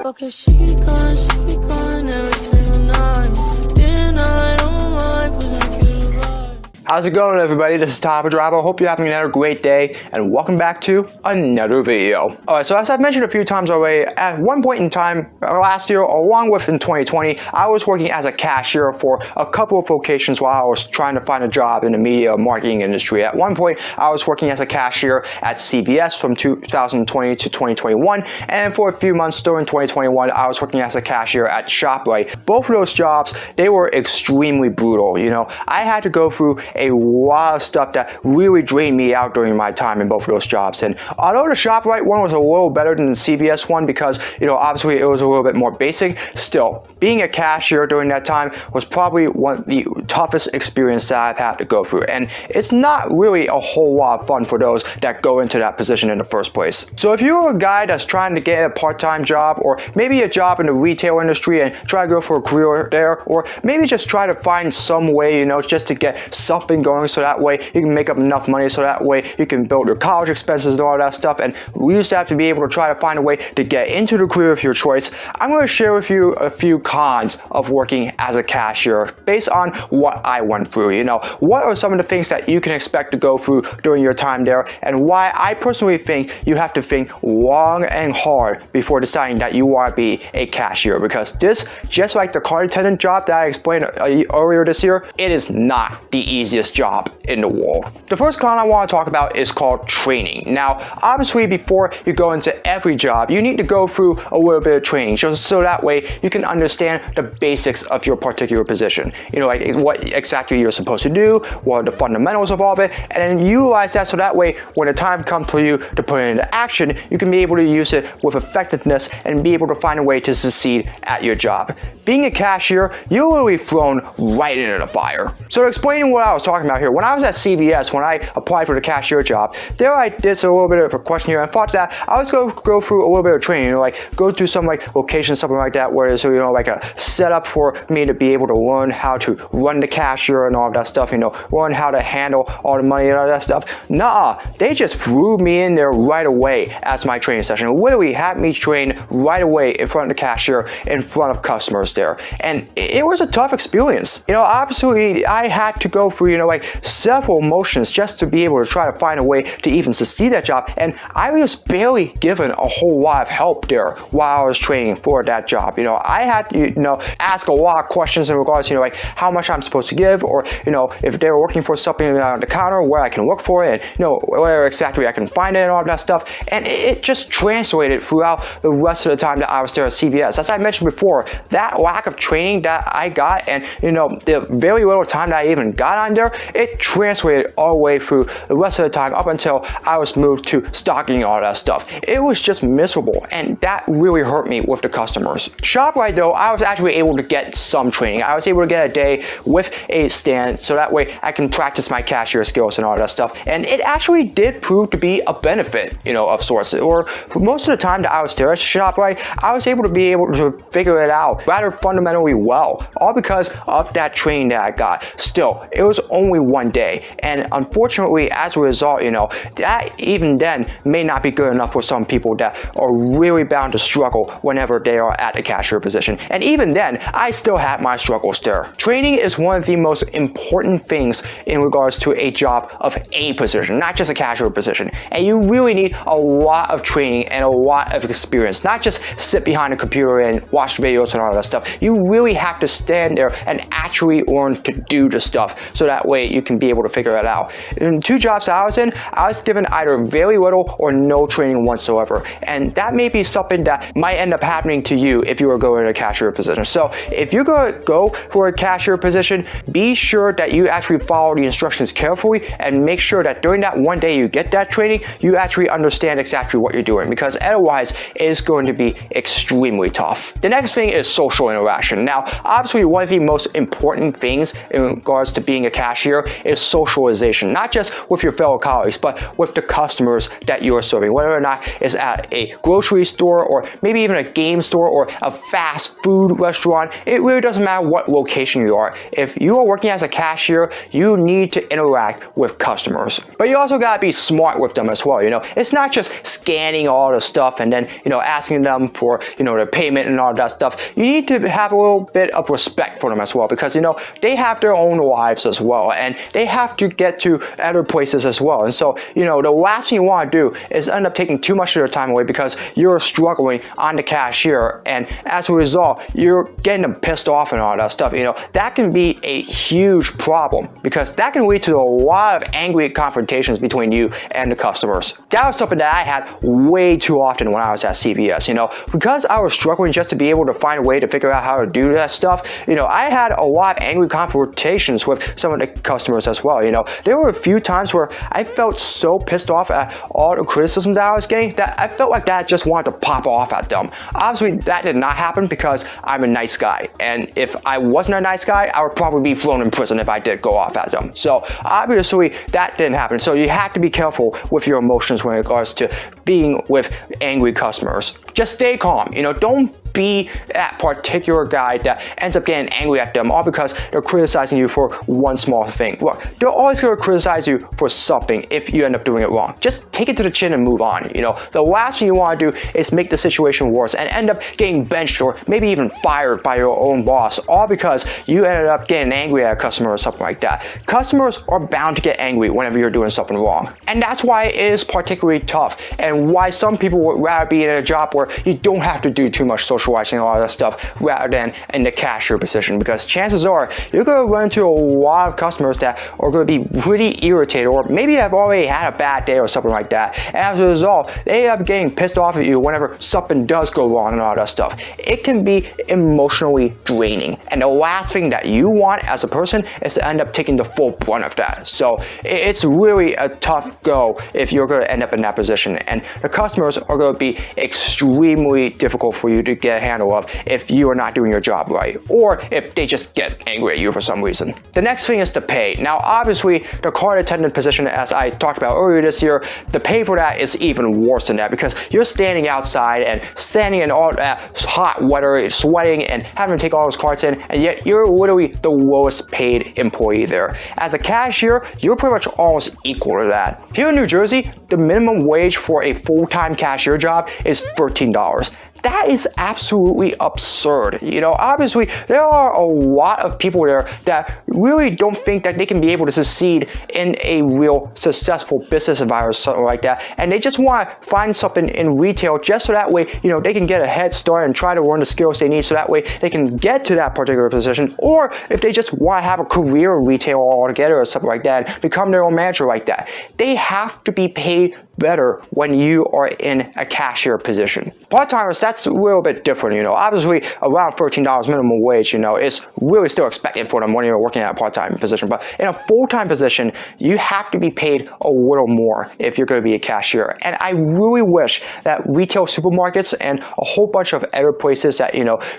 Okay, she be gone every single night. Day and night on my mind, pushing you to vibe. How's it going, everybody? This is Top Driver. Hope you're having another great day, and welcome back to another video. Alright, so as I've mentioned a few times already, at one point in time last year, along with in 2020, I was working as a cashier for a couple of locations while I was trying to find a job in the media marketing industry. At one point, I was working as a cashier at CVS from 2020 to 2021, and for a few months during 2021, I was working as a cashier at ShopRite. Both of those jobs, they were extremely brutal. You know, I had to go through a lot of stuff that really drained me out during my time in both of those jobs. And although the ShopRite one was a little better than the CVS one because, you know, obviously it was a little bit more basic, still, being a cashier during that time was probably one of the toughest experiences that I've had to go through. And it's not really a whole lot of fun for those that go into that position in the first place. So if you're a guy that's trying to get a part-time job, or maybe a job in the retail industry and try to go for a career there, or maybe just try to find some way, you know, just to get something going so that way you can make up enough money so that way you can build your college expenses and all that stuff, and we used to have to be able to try to find a way to get into the career of your choice, I'm going to share with you a few cons of working as a cashier based on what I went through. You know, what are some of the things that you can expect to go through during your time there, and why I personally think you have to think long and hard before deciding that you want to be a cashier, because this, just like the car attendant job that I explained earlier this year, it is not the easiest job in the world. The first con I want to talk about is called training. Now, obviously, before you go into every job, you need to go through a little bit of training, just so that way you can understand the basics of your particular position. You know, like what exactly you're supposed to do, what are the fundamentals of all of it, and then utilize that so that way when the time comes for you to put it into action, you can be able to use it with effectiveness and be able to find a way to succeed at your job. Being a cashier, you're literally thrown right into the fire. So explaining what I was talking about here, when I was at CVS, when I applied for the cashier job, there I did a little bit of a questionnaire and thought that I was going to go through a little bit of training, you know, like go through some like location, something like that, where there's, you know, like a setup for me to be able to learn how to run the cashier and all that stuff, you know, learn how to handle all the money and all that stuff. Nah, they just threw me in there right away as my training session. Literally had me train right away in front of the cashier, in front of customers there. And it was a tough experience. You know, absolutely, I had to go through, you know, like several motions just to be able to try to find a way to even succeed that job. And I was barely given a whole lot of help there while I was training for that job. You know, I had to, you know, ask a lot of questions in regards to, you know, like how much I'm supposed to give, or, you know, if they're working for something on the counter, where I can look for it, and, you know, where exactly I can find it and all that stuff. And it just translated throughout the rest of the time that I was there at CVS. As I mentioned before, that lack of training that I got, and, you know, the very little time that I even got on there, it translated all the way through the rest of the time up until I was moved to stocking all that stuff. It was just miserable, and that really hurt me with the customers. ShopRite though, I was actually able to get some training. I was able to get a day with a stand so that way I can practice my cashier skills and all that stuff. And it actually did prove to be a benefit, you know, of sorts. Or for most of the time that I was there at ShopRite, I was able to figure it out rather fundamentally well, all because of that training that I got. Still, it was only one day, and unfortunately, as a result, you know, that even then may not be good enough for some people that are really bound to struggle whenever they are at a cashier position. And even then, I still had my struggles there. Training is one of the most important things in regards to a job of any position, not just a cashier position. And you really need a lot of training and a lot of experience, not just sit behind a computer and watch videos and all that stuff. You really have to stand there and actually learn to do the stuff so that way you can be able to figure it out. In two jobs I was in, I was given either very little or no training whatsoever. And that may be something that might end up happening to you if you are going to a cashier position. So if you're going to go for a cashier position, be sure that you actually follow the instructions carefully and make sure that during that one day you get that training, you actually understand exactly what you're doing, because otherwise it is going to be extremely tough. The next thing is social interaction. Now, obviously one of the most important things in regards to being a cashier cashier is socialization, not just with your fellow colleagues, but with the customers that you're serving, whether or not it's at a grocery store or maybe even a game store or a fast food restaurant. It really doesn't matter what location you are. If you are working as a cashier, you need to interact with customers. But you also gotta be smart with them as well. It's not just scanning all the stuff and then asking them for the payment and all that stuff. You need to have a little bit of respect for them as well, because they have their own lives as well, and they have to get to other places as well. And so the last thing you want to do is end up taking too much of their time away because you're struggling on the cashier, and as a result you're getting them pissed off and all that stuff. That can be a huge problem, because that can lead to a lot of angry confrontations between you and the customers. That was something that I had way too often when I was at CVS. Because I was struggling just to be able to find a way to figure out how to do that stuff. I had a lot of angry confrontations with some of the customers as well. There were a few times where I felt so pissed off at all the criticism that I was getting that I felt like that I just wanted to pop off at them. Obviously that did not happen because I'm a nice guy, and if I wasn't a nice guy, I would probably be thrown in prison if I did go off at them. So obviously that didn't happen. So you have to be careful with your emotions when it regards to being with angry customers. Just stay calm. Don't be that particular guy that ends up getting angry at them all because they're criticizing you for one small thing. Look, they're always going to criticize you for something if you end up doing it wrong. Just take it to the chin and move on. The last thing you want to do is make the situation worse and end up getting benched or maybe even fired by your own boss, all because you ended up getting angry at a customer or something like that. Customers are bound to get angry whenever you're doing something wrong. And that's why it is particularly tough, and why some people would rather be in a job where you don't have to do too much socializing and all that stuff rather than in the cashier position, because chances are you're going to run into a lot of customers that are going to be pretty irritated, or maybe have already had a bad day or something like that, and as a result they end up getting pissed off at you whenever something does go wrong and all that stuff. It can be emotionally draining, and the last thing that you want as a person is to end up taking the full brunt of that. So it's really a tough go if you're going to end up in that position, and the customers are going to be extremely difficult for you to get a handle of if you are not doing your job right, or if they just get angry at you for some reason. The next thing is the pay. Now obviously the card attendant position, as I talked about earlier this year, the pay for that is even worse than that, because you're standing outside and standing in all that hot weather, sweating and having to take all those cards in, and yet you're literally the lowest paid employee there. As a cashier, you're pretty much almost equal to that. Here in New Jersey, the minimum wage for a full-time cashier job is $13. That is absolutely absurd. Obviously there are a lot of people there that really don't think that they can be able to succeed in a real successful business environment or something like that, and they just want to find something in retail just so that way they can get a head start and try to learn the skills they need, so that way they can get to that particular position. Or if they just want to have a career in retail altogether or something like that, become their own manager like that, they have to be paid better when you are in a cashier position. Part-timers, that's a little bit different. Obviously around $13 minimum wage is really still expected for them when you're working at a part-time position, but in a full-time position you have to be paid a little more if you're going to be a cashier. And I really wish that retail supermarkets and a whole bunch of other places that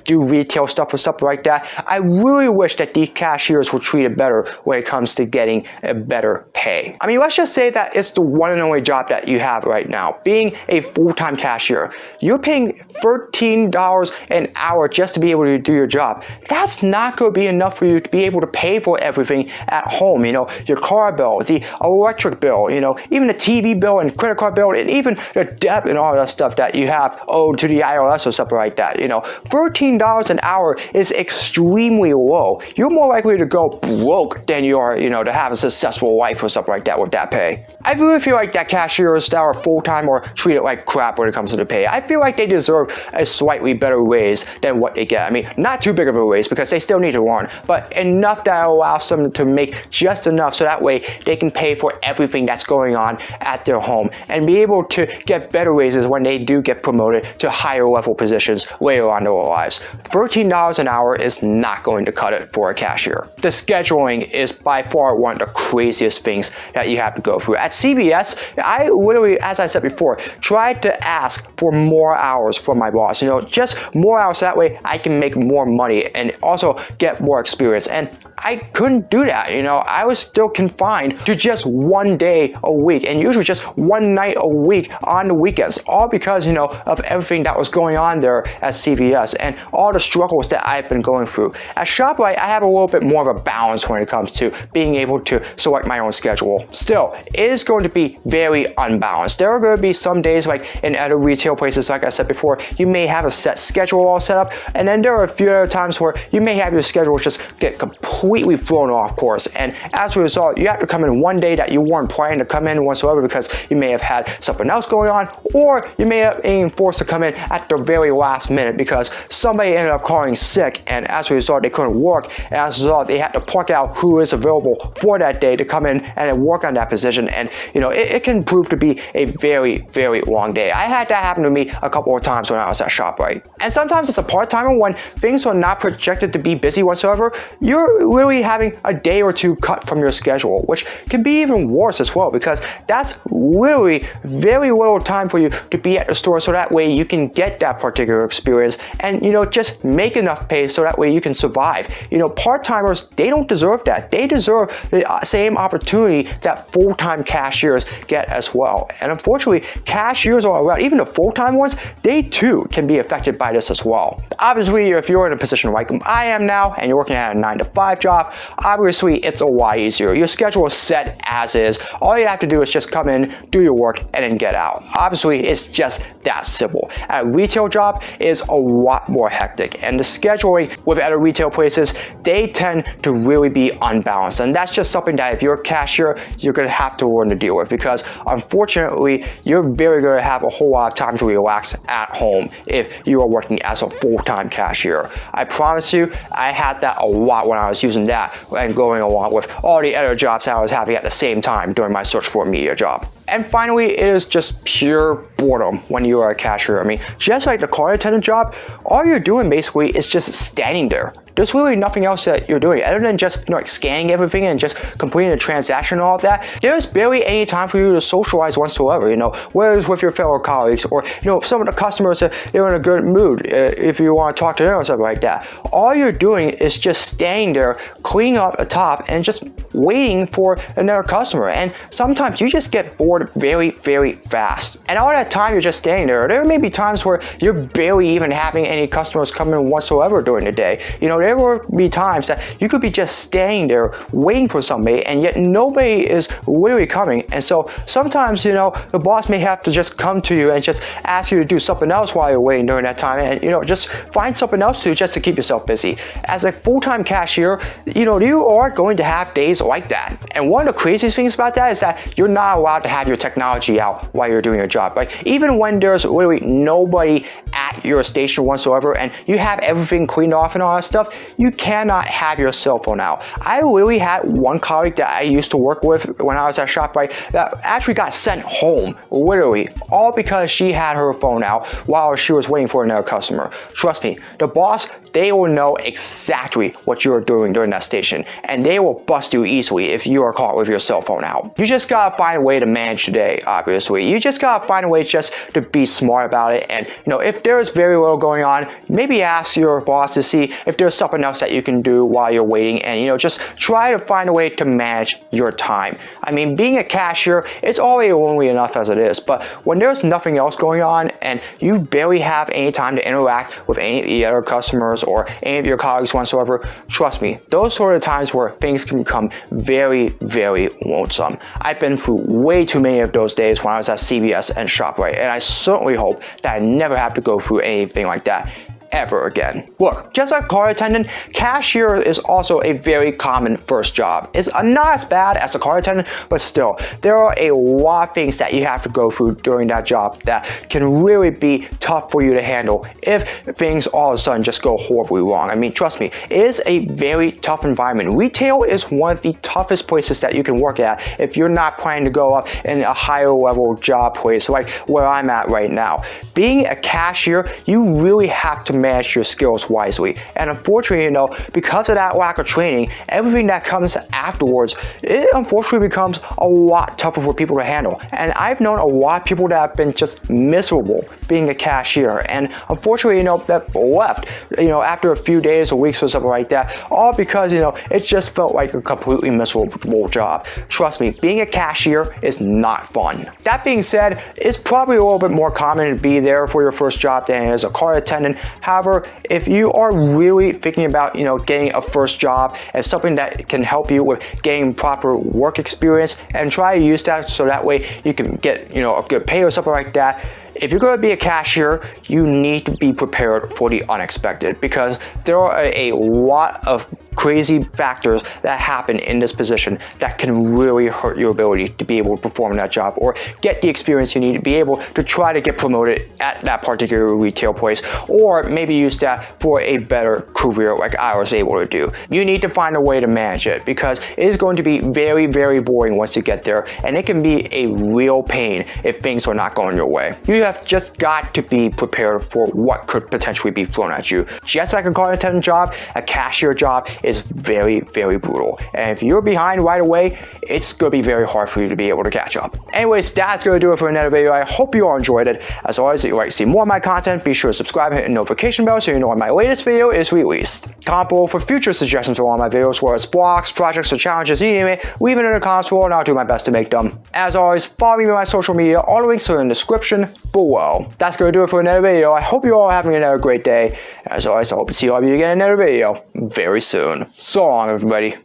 do retail stuff or stuff like that, I really wish that these cashiers were treated better when it comes to getting a better pay. I mean, let's just say that it's the one and only job that you have right now, being a full-time cashier. You're paying $13 an hour just to be able to do your job. That's not going to be enough for you to be able to pay for everything at home. Your car bill, the electric bill, even the TV bill and credit card bill, and even the debt and all that stuff that you have owed to the IRS or something like that. $13 an hour is extremely low. You're more likely to go broke than you are, to have a successful life or something like that with that pay. I really feel like that cashiers that are full-time are treated like crap when it comes to the pay. I feel like they deserve a slightly better raise than what they get. I mean, not too big of a raise because they still need to learn, but enough that allows them to make just enough so that way they can pay for everything that's going on at their home and be able to get better raises when they do get promoted to higher level positions later on in their lives. $13 an hour is not going to cut it for a cashier. The scheduling is by far one of the craziest things that you have to go through. At CVS, I literally, as I said before, tried to ask for more hours from my boss, just more hours, so that way I can make more money and also get more experience. And I couldn't do that. I was still confined to just one day a week, and usually just one night a week on the weekends, all because of everything that was going on there at CVS and all the struggles that I've been going through. At ShopRite, I have a little bit more of a balance when it comes to being able to select my own schedule. Still, it is going to be very unbalanced. There are going to be some days, like in other retail places, like I said before, you may have a set schedule all set up, and then there are a few other times where you may have your schedule just get completely thrown off course, and as a result, you have to come in one day that you weren't planning to come in whatsoever because you may have had something else going on, or you may have been forced to come in at the very last minute because somebody ended up calling sick, and as a result, they couldn't work, and as a result, they had to pluck out who is available for that day to come in and work on that position, and it can prove to be a very, very long day. I had that happen to me a couple of times when I was at ShopRite. And sometimes as a part-timer, when things are not projected to be busy whatsoever, you're really having a day or two cut from your schedule, which can be even worse as well, because that's literally very little time for you to be at the store, so that way you can get that particular experience and just make enough pay so that way you can survive. Part-timers, they don't deserve that. They deserve the same opportunity that full-time cashiers get as well. And unfortunately, cashiers all around, even the full-time ones, they too can be affected by this as well. Obviously, if you're in a position like I am now and you're working at a 9-to-5 job, obviously it's a lot easier. Your schedule is set as is. All you have to do is just come in, do your work, and then get out. Obviously, it's just that simple. A retail job is a lot more hectic, and the scheduling with other retail places, they tend to really be unbalanced, and that's just something that if you're a cashier, you're going to have to learn to deal with, because unfortunately, you're very going to have a whole lot of time to relax at home if you are working as a full-time cashier. I promise you, I had that a lot when I was using that and going along with all the other jobs that I was having at the same time during my search for a media job. And finally, it is just pure boredom when you are a cashier. I mean, just like the car attendant job, all you're doing basically is just standing there. There's really nothing else that you're doing other than just like scanning everything and just completing a transaction and all of that. There's barely any time for you to socialize whatsoever, whether it's with your fellow colleagues or, some of the customers that they're in a good mood if you want to talk to them or something like that. All you're doing is just standing there, cleaning up the top and just waiting for another customer. And sometimes you just get bored very, very fast. And all that time you're just standing there, there may be times where you're barely even having any customers come in whatsoever during the day. There will be times that you could be just standing there waiting for somebody, and yet nobody is literally coming. And so sometimes, the boss may have to just come to you and just ask you to do something else while you're waiting during that time, and just find something else to do just to keep yourself busy. As a full-time cashier, you are going to have days like that. And one of the craziest things about that is that you're not allowed to have your technology out while you're doing your job. Like, even when there's literally nobody at your station whatsoever and you have everything cleaned off and all that stuff, you cannot have your cell phone out. I literally had one colleague that I used to work with when I was at ShopRite that actually got sent home, literally, all because she had her phone out while she was waiting for another customer. Trust me, the boss, they will know exactly what you're doing during that station, and they will bust you easily if you are caught with your cell phone out. You just gotta find a way to manage the day, obviously. You just gotta find a way just to be smart about it, and if there's very little going on, maybe ask your boss to see if there's something else that you can do while you're waiting, and just try to find a way to manage your time. I mean, being a cashier, it's already lonely enough as it is, but when there's nothing else going on and you barely have any time to interact with any of the other customers or any of your colleagues whatsoever, trust me, those sort of times where things can become very, very lonesome. I've been through way too many of those days when I was at CVS and ShopRite, and I certainly hope that I never have to go through anything like that ever again. Look, just like car attendant, cashier is also a very common first job. It's not as bad as a car attendant, but still, there are a lot of things that you have to go through during that job that can really be tough for you to handle if things all of a sudden just go horribly wrong. I mean, trust me, it is a very tough environment. Retail is one of the toughest places that you can work at if you're not planning to go up in a higher level job place like where I'm at right now. Being a cashier, you really have to manage your skills wisely. And unfortunately, because of that lack of training, everything that comes afterwards, it unfortunately becomes a lot tougher for people to handle. And I've known a lot of people that have been just miserable being a cashier, and unfortunately, that left, after a few days or weeks or something like that, all because, it just felt like a completely miserable job. Trust me, being a cashier is not fun. That being said, it's probably a little bit more common to be there for your first job than as a car attendant. However, if you are really thinking about, getting a first job as something that can help you with getting proper work experience, and try to use that so that way you can get, a good pay or something like that. If you're going to be a cashier, you need to be prepared for the unexpected, because there are a lot of crazy factors that happen in this position that can really hurt your ability to be able to perform that job or get the experience you need to be able to try to get promoted at that particular retail place, or maybe use that for a better career like I was able to do. You need to find a way to manage it, because it is going to be very, very boring once you get there, and it can be a real pain if things are not going your way. You have just got to be prepared for what could potentially be thrown at you. Just like a car attendant job, a cashier job is very, very brutal. And if you're behind right away, it's going to be very hard for you to be able to catch up. Anyways, that's going to do it for another video. I hope you all enjoyed it. As always, if you'd like to see more of my content, be sure to subscribe and hit the notification bell so you know when my latest video is released. Comment below for future suggestions for all my videos, whether it's blocks, projects, or challenges, you name it. Leave it in the comments below and I'll do my best to make them. As always, follow me on my social media. All the links are in the description below. That's going to do it for another video. I hope you all are having another great day. As always, I hope to see all of you again in another video very soon. So long, everybody.